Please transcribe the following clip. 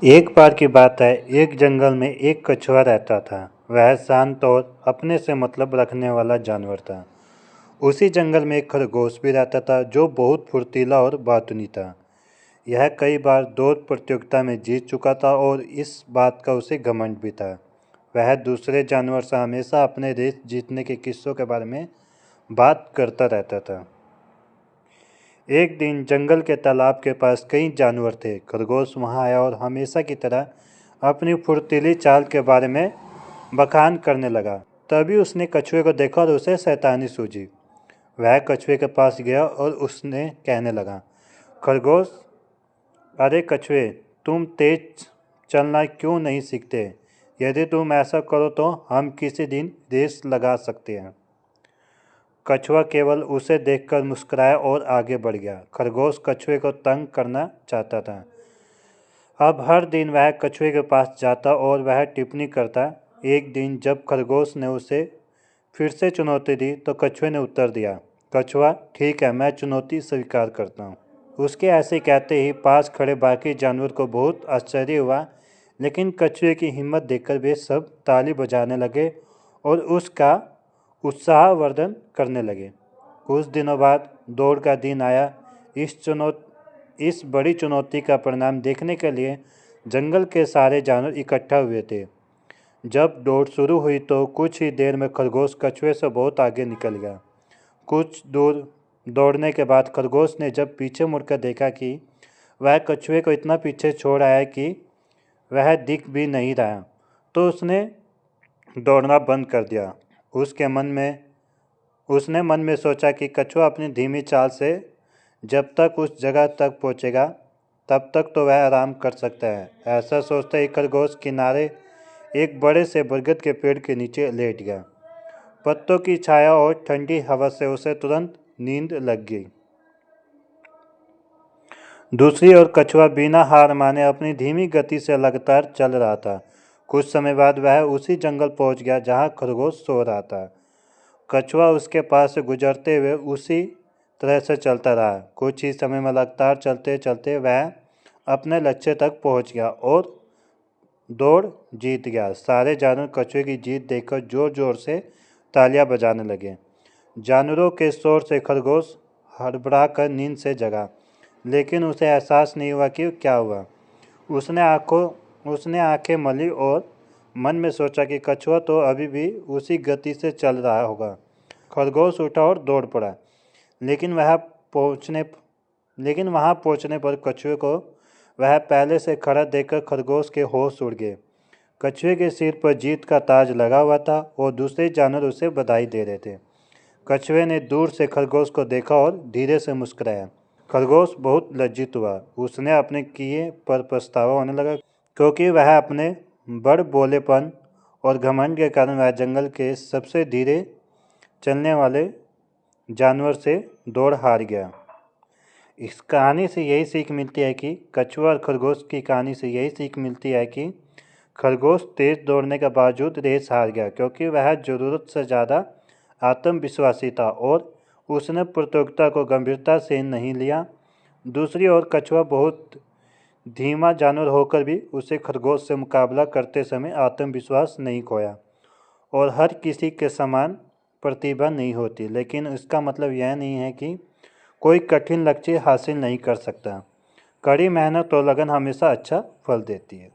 एक बार की बात है, एक जंगल में एक कछुआ रहता था। वह शांत और अपने से मतलब रखने वाला जानवर था। उसी जंगल में एक खरगोश भी रहता था जो बहुत फुर्तीला और बातूनी था। यह कई बार दौड़ प्रतियोगिता में जीत चुका था और इस बात का उसे घमंड भी था। वह दूसरे जानवर से हमेशा अपने रेस जीतने के किस्सों के बारे में बात करता रहता था। एक दिन जंगल के तालाब के पास कई जानवर थे। खरगोश वहां आया और हमेशा की तरह अपनी फुर्तीली चाल के बारे में बखान करने लगा। तभी उसने कछुए को देखा और उसे शैतानी सूझी। वह कछुए के पास गया और उसने कहने लगा, खरगोश, अरे कछुए, तुम तेज चलना क्यों नहीं सीखते? यदि तुम ऐसा करो तो हम किसी दिन रेस लगा सकते हैं। कछुआ केवल उसे देखकर मुस्कुराया और आगे बढ़ गया। खरगोश कछुए को तंग करना चाहता था। अब हर दिन वह कछुए के पास जाता और वह टिप्पणी करता। एक दिन जब खरगोश ने उसे फिर से चुनौती दी तो कछुए ने उत्तर दिया, कछुआ, ठीक है, मैं चुनौती स्वीकार करता हूँ। उसके ऐसे कहते ही पास खड़े बाकी जानवर को बहुत आश्चर्य हुआ, लेकिन कछुए की हिम्मत देखकर वे सब ताली बजाने लगे और उसका उत्साहवर्धन करने लगे। कुछ दिनों बाद दौड़ का दिन आया। इस बड़ी चुनौती का परिणाम देखने के लिए जंगल के सारे जानवर इकट्ठा हुए थे। जब दौड़ शुरू हुई तो कुछ ही देर में खरगोश कछुए से बहुत आगे निकल गया। कुछ दूर दौड़ने के बाद खरगोश ने जब पीछे मुड़कर देखा कि वह कछुए को इतना पीछे छोड़ आया कि वह दिख भी नहीं रहा, तो उसने दौड़ना बंद कर दिया। उसने मन में सोचा कि कछुआ अपनी धीमी चाल से जब तक उस जगह तक पहुंचेगा तब तक तो वह आराम कर सकता है। ऐसा सोचते ही खरगोश किनारे एक बड़े से बरगद के पेड़ के नीचे लेट गया। पत्तों की छाया और ठंडी हवा से उसे तुरंत नींद लग गई। दूसरी ओर कछुआ बिना हार माने अपनी धीमी गति से लगातार चल रहा था। कुछ समय बाद वह उसी जंगल पहुंच गया जहां खरगोश सो रहा था। कछुआ उसके पास से गुजरते हुए उसी तरह से चलता रहा। कुछ ही समय में लगातार चलते चलते वह अपने लक्ष्य तक पहुंच गया और दौड़ जीत गया। सारे जानवर कछुए की जीत देखकर जोर जोर से तालियां बजाने लगे। जानवरों के शोर से खरगोश हड़बड़ा कर नींद से जगा, लेकिन उसे एहसास नहीं हुआ कि क्या हुआ। उसने आंखें मली और मन में सोचा कि कछुआ तो अभी भी उसी गति से चल रहा होगा। खरगोश उठा और दौड़ पड़ा, लेकिन वहां पहुंचने पर कछुए को वह पहले से खड़ा देखकर खरगोश के होश उड़ गए। कछुए के सिर पर जीत का ताज लगा हुआ था और दूसरे जानवर उसे बधाई दे रहे थे। कछुए ने दूर से खरगोश को देखा और धीरे से मुस्कुराया। खरगोश बहुत लज्जित हुआ। उसने अपने किए पर पछतावा होने लगा, क्योंकि वह अपने बड़ बोलेपन और घमंड के कारण वह जंगल के सबसे धीरे चलने वाले जानवर से दौड़ हार गया। इस कहानी से यही सीख मिलती है कि कछुआ और खरगोश की कहानी से यही सीख मिलती है कि खरगोश तेज दौड़ने के बावजूद रेस हार गया, क्योंकि वह ज़रूरत से ज़्यादा आत्मविश्वासी था और उसने प्रतियोगिता को गंभीरता से नहीं लिया। दूसरी ओर कछुआ बहुत धीमा जानवर होकर भी उसे खरगोश से मुकाबला करते समय आत्मविश्वास नहीं खोया। और हर किसी के समान प्रतिभा नहीं होती, लेकिन इसका मतलब यह नहीं है कि कोई कठिन लक्ष्य हासिल नहीं कर सकता। कड़ी मेहनत और लगन हमेशा अच्छा फल देती है।